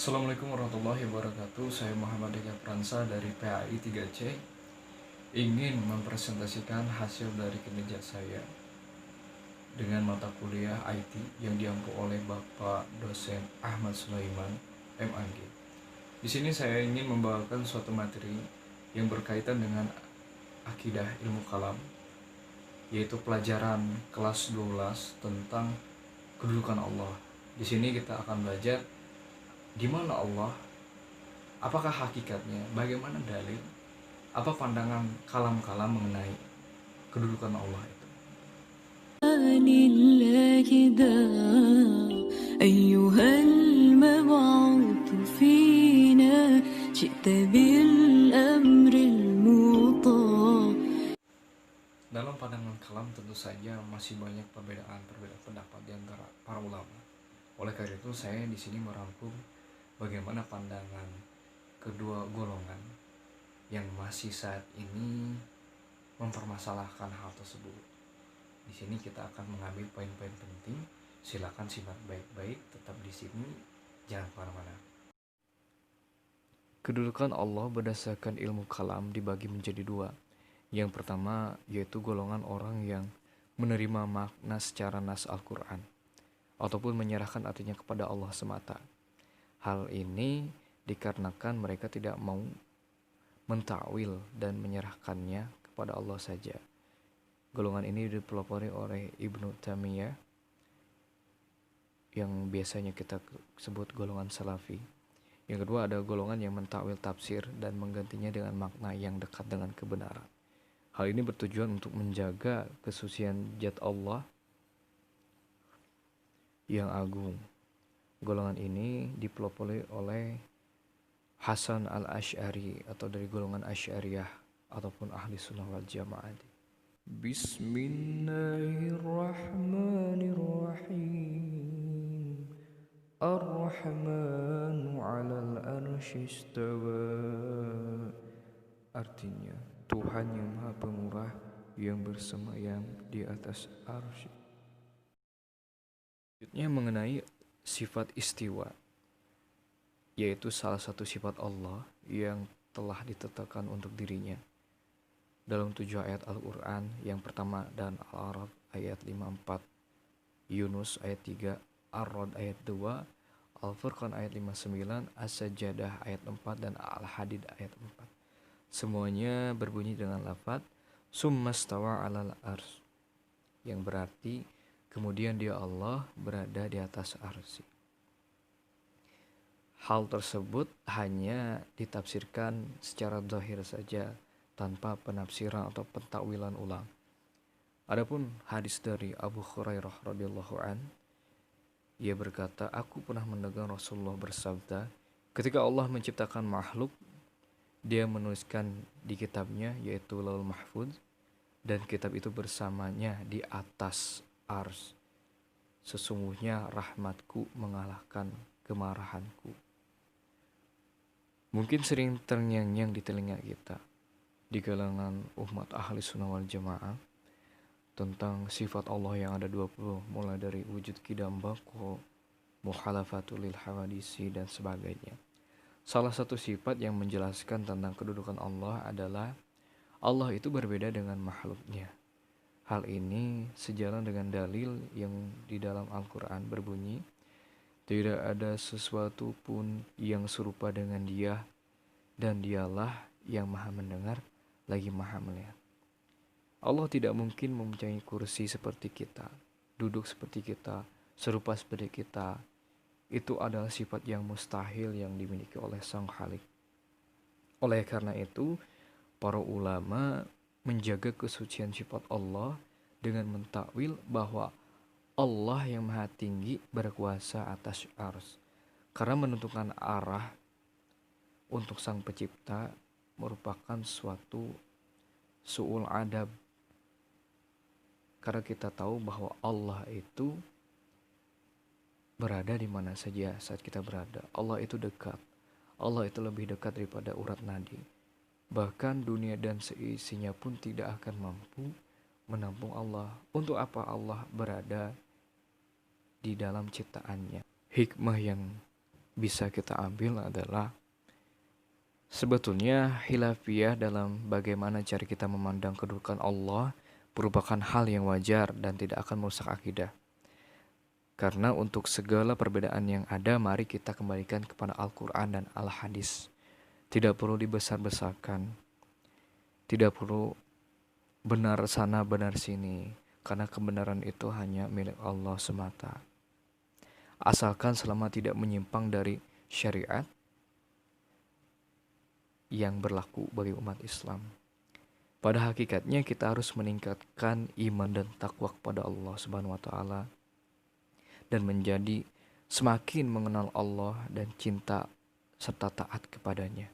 Assalamualaikum warahmatullahi wabarakatuh. Saya Muhammad Eka Pransa dari PAI 3C ingin mempresentasikan hasil dari kinerja saya dengan mata kuliah IT yang diampu oleh Bapak dosen Ahmad Sulaiman MAG. Di sini saya ingin membawakan suatu materi yang berkaitan dengan akidah ilmu kalam, yaitu pelajaran kelas 12 tentang kedudukan Allah. Di sini kita akan belajar di mana Allah, apakah hakikatnya, bagaimana dalil, apa pandangan kalam-kalam mengenai kedudukan Allah itu. لله داع أيها المبعوث فينا جئت بالأمر المطاع. Dalam pandangan kalam tentu saja masih banyak perbedaan pendapat di antara para ulama. Oleh karena itu saya di sini merangkum bagaimana pandangan kedua golongan yang masih saat ini mempermasalahkan hal tersebut. Di sini kita akan mengambil poin-poin penting. Silakan simak baik-baik, tetap di sini, jangan kemana-mana. Kedudukan Allah berdasarkan ilmu kalam dibagi menjadi dua. Yang pertama yaitu golongan orang yang menerima makna secara nas Al-Quran ataupun menyerahkan artinya kepada Allah semata. Hal ini dikarenakan mereka tidak mau mentakwil dan menyerahkannya kepada Allah saja. Golongan ini dipelopori oleh Ibnu Taimiyah yang biasanya kita sebut golongan Salafi. Yang kedua ada golongan yang mentakwil tafsir dan menggantinya dengan makna yang dekat dengan kebenaran. Hal ini bertujuan untuk menjaga kesucian zat Allah yang agung. Golongan ini dipelopori oleh Hasan al-Asy'ari atau dari golongan Asy'ariyah ataupun ahli sunnah wal jamaah. Bismillahirrahmanirrahim. Ar-Rahmanu 'alal arsy istawa. Artinya, Tuhan yang Maha Pemurah yang bersemayam di atas arsy. Selanjutnya mengenai sifat istiwa, yaitu salah satu sifat Allah yang telah ditetapkan untuk dirinya dalam 7 ayat Al-Quran. Yang pertama dan Al-A'raf ayat 54, Yunus ayat 3, Ar-Ra'd ayat 2, Al-Furqan ayat 59, As-Sajdah ayat 4, dan Al-Hadid ayat 4. Semuanya berbunyi dengan lafaz Summastawa 'alal ars, yang berarti kemudian dia Allah berada di atas arsy. Hal tersebut hanya ditafsirkan secara zahir saja tanpa penafsiran atau pentakwilan ulang. Adapun hadis dari Abu Hurairah radhiyallahu an, ia berkata, aku pernah mendengar Rasulullah bersabda, ketika Allah menciptakan makhluk, dia menuliskan di kitabnya yaitu Lauhul Mahfuz, dan kitab itu bersamanya di atas ars. Sesungguhnya rahmatku mengalahkan kemarahanku. Mungkin sering terngiang-ngiang di telinga kita di kalangan umat ahli sunnah wal jamaah tentang sifat Allah yang ada 20, mulai dari wujud qidam baqa, muhalafatul lil hawadisi, dan sebagainya. Salah satu sifat yang menjelaskan tentang kedudukan Allah adalah Allah itu berbeda dengan makhluknya. Hal ini sejalan dengan dalil yang di dalam Al-Quran berbunyi, tidak ada sesuatu pun yang serupa dengan Dia, dan Dialah yang maha mendengar lagi maha melihat. Allah tidak mungkin mempunyai kursi seperti kita, duduk seperti kita, serupa seperti kita. Itu adalah sifat yang mustahil yang dimiliki oleh Sang Khalik. Oleh karena itu, para ulama menjaga kesucian sifat Allah dengan mentakwil bahwa Allah yang maha tinggi berkuasa atas ars. Karena menentukan arah untuk Sang Pencipta merupakan suatu su'ul adab. Karena kita tahu bahwa Allah itu berada di mana saja saat kita berada. Allah itu dekat. Allah itu lebih dekat daripada urat nadi. Bahkan dunia dan seisinya pun tidak akan mampu menampung Allah. Untuk apa Allah berada di dalam ciptaannya? Hikmah yang bisa kita ambil adalah sebetulnya khilafiyah dalam bagaimana cara kita memandang kedudukan Allah merupakan hal yang wajar dan tidak akan merusak akidah. Karena untuk segala perbedaan yang ada, mari kita kembalikan kepada Al-Quran dan Al-Hadis. Tidak perlu dibesar-besarkan, tidak perlu benar sana benar sini, karena kebenaran itu hanya milik Allah semata. Asalkan selama tidak menyimpang dari syariat yang berlaku bagi umat Islam. Pada hakikatnya kita harus meningkatkan iman dan takwa kepada Allah Subhanahu wa taala dan menjadi semakin mengenal Allah dan cinta serta taat kepadanya.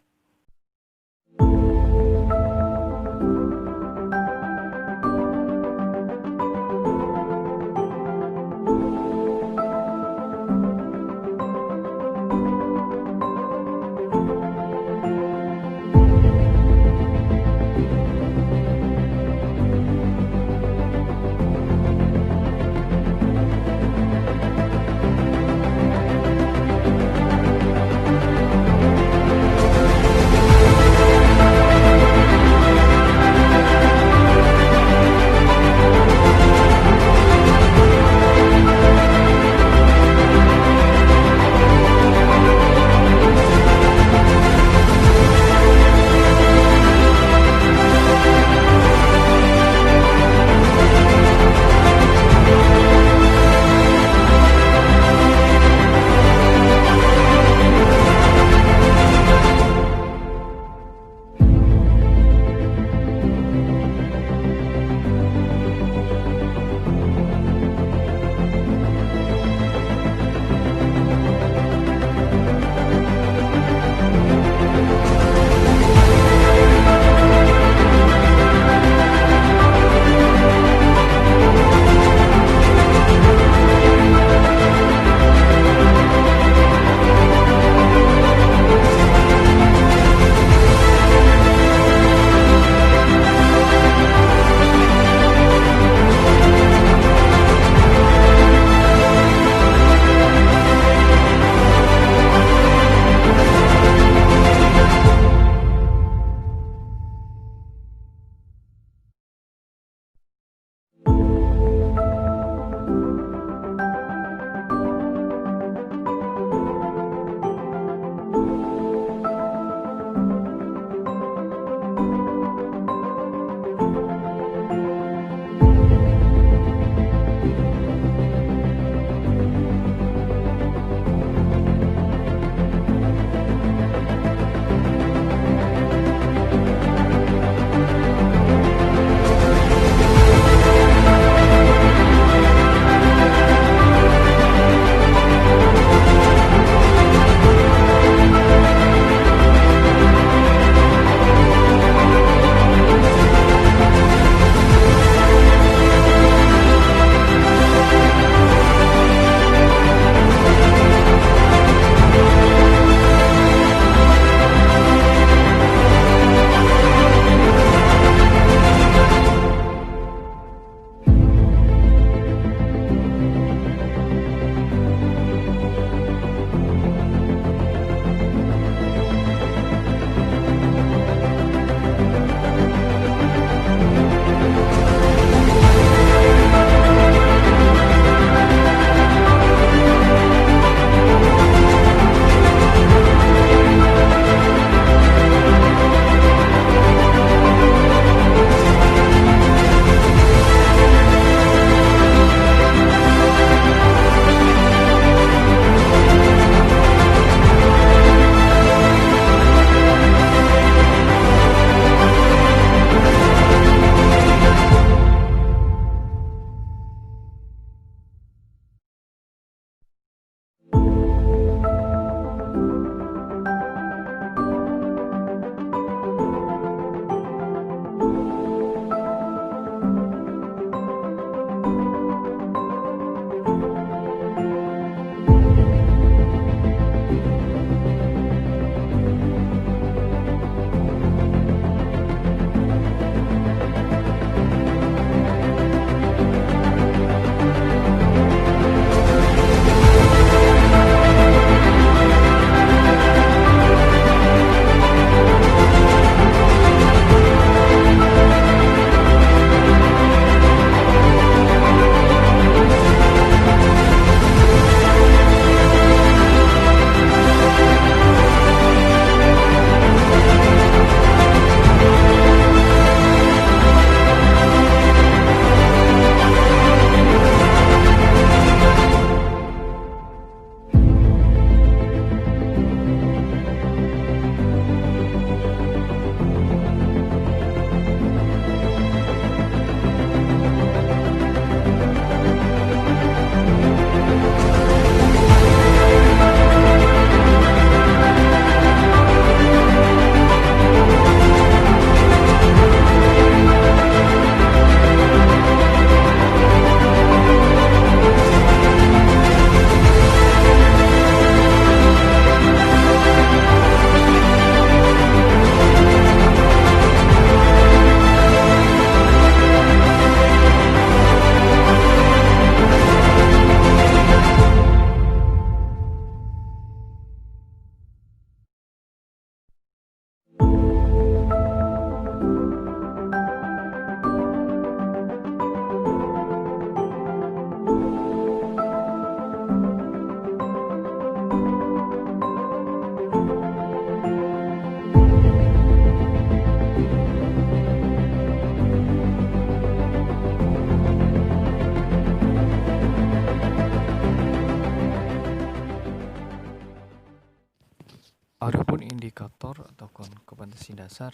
indikator atau kompetensi dasar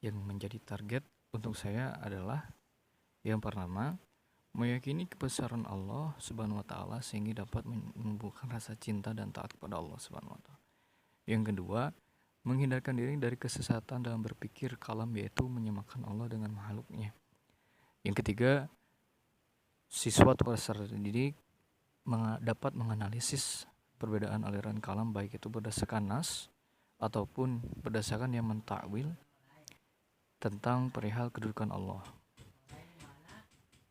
yang menjadi target untuk saya adalah yang pertama, meyakini kebesaran Allah Subhanahu wa taala sehingga dapat menumbuhkan rasa cinta dan taat kepada Allah Subhanahu wa taala. Yang kedua, menghindarkan diri dari kesesatan dalam berpikir kalam, yaitu menyamakan Allah dengan makhluknya. Yang ketiga, siswa atau peserta didik dapat menganalisis perbedaan aliran kalam, baik itu berdasarkan nas ataupun berdasarkan yang mentakwil tentang perihal kedudukan Allah.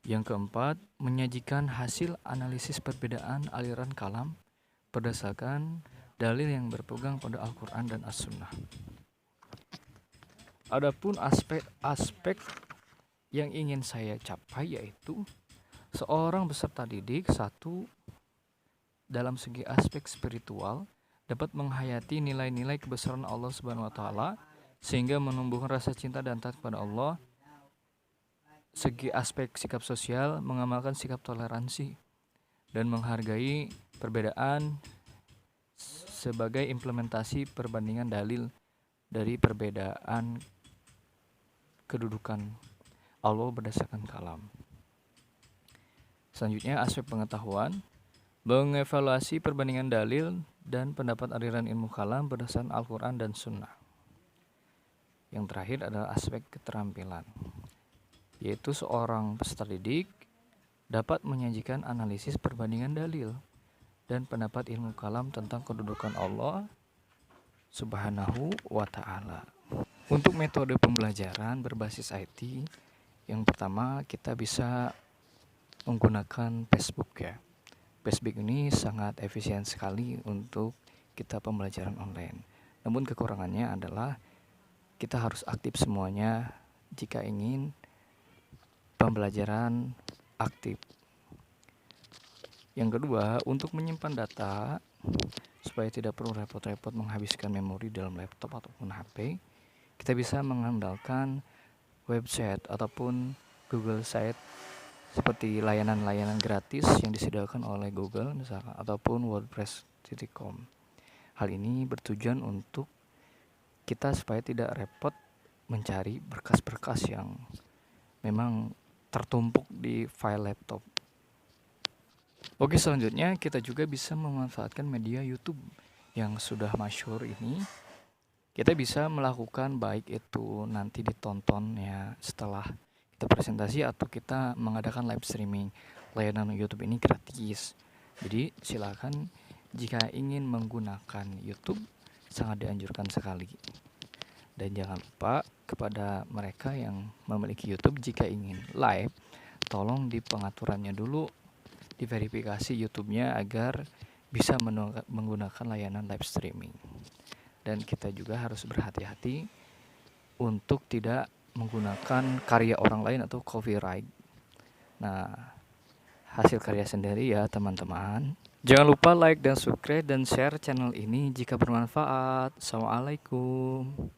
Yang keempat, menyajikan hasil analisis perbedaan aliran kalam berdasarkan dalil yang berpegang pada Al-Quran dan As-Sunnah. Adapun aspek-aspek yang ingin saya capai yaitu seorang peserta didik, satu, dalam segi aspek spiritual dapat menghayati nilai-nilai kebesaran Allah Subhanahu wa taala sehingga menumbuhkan rasa cinta dan taat kepada Allah. Segi aspek sikap sosial, mengamalkan sikap toleransi dan menghargai perbedaan sebagai implementasi perbandingan dalil dari perbedaan kedudukan Allah berdasarkan kalam. Selanjutnya, aspek pengetahuan, mengevaluasi perbandingan dalil dan pendapat aliran ilmu kalam berdasarkan Al-Quran dan Sunnah. Yang terakhir adalah aspek keterampilan, yaitu seorang peserta didik dapat menyajikan analisis perbandingan dalil dan pendapat ilmu kalam tentang kedudukan Allah Subhanahu wa ta'ala. Untuk metode pembelajaran berbasis IT, yang pertama kita bisa menggunakan Facebook ya. Facebook ini sangat efisien sekali untuk kita pembelajaran online. Namun kekurangannya adalah kita harus aktif semuanya jika ingin pembelajaran aktif. Yang kedua, untuk menyimpan data supaya tidak perlu repot-repot menghabiskan memori dalam laptop ataupun HP, kita bisa mengandalkan website ataupun Google Site seperti layanan-layanan gratis yang disediakan oleh Google misalkan ataupun wordpress.com. Hal ini bertujuan untuk kita supaya tidak repot mencari berkas-berkas yang memang tertumpuk di file laptop. Oke, selanjutnya kita juga bisa memanfaatkan media YouTube yang sudah masyhur ini. Kita bisa melakukan baik itu nanti ditonton ya setelah kita presentasi atau kita mengadakan live streaming. Layanan YouTube ini gratis. Jadi silakan jika ingin menggunakan YouTube sangat dianjurkan sekali. Dan jangan lupa kepada mereka yang memiliki YouTube, jika ingin live, tolong di pengaturannya dulu, diverifikasi YouTube-nya agar bisa menggunakan layanan live streaming. Dan kita juga harus berhati-hati untuk tidak menggunakan karya orang lain atau copyright. Nah, hasil karya sendiri ya teman-teman. Jangan lupa like dan subscribe dan share channel ini jika bermanfaat. Assalamualaikum.